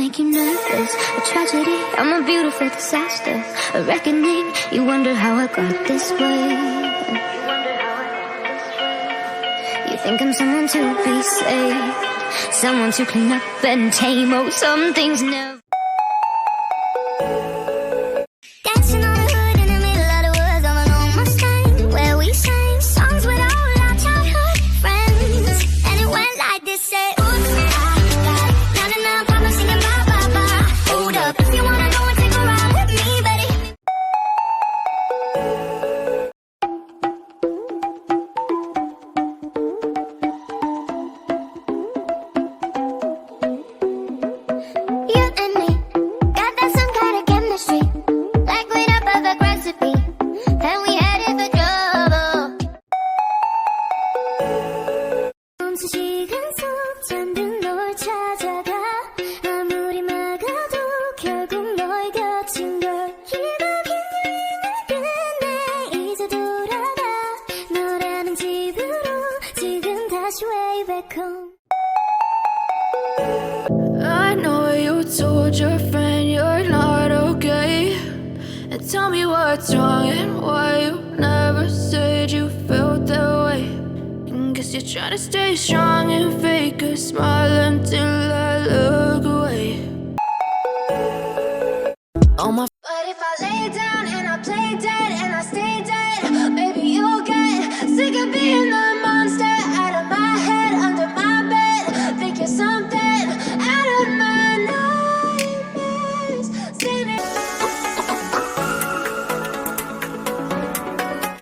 make you nervous. A tragedy, I'm a beautiful disaster. A reckoning, you wonder how I got this way. You think I'm someone to be saved, someone to clean up and tame. Oh, some things never. Dancing on the hood in the middle of the woods of an old Mustang, where we sang songs with all our childhood friends. And it went like this, say, oops, I got na-na-na, papa singing ba-ba-ba. Hold up, if you wanna go and take a ride with me, better hit me. You and me got that some kind of chemistry, like we'd a perfect recipe, and we headed for trouble. 시간 속 잠든 널 찾아가 아무리 막아도 결국 널 곁인 걸 길고 긴 여행을 끝내 이제 돌아가 너라는 집으로 지금 다시 way back home. I know you told your friend you're not okay, and tell me what's wrong and why you never said you felt that way. And guess you're trying to stay strong and fake a smile until I look away. All my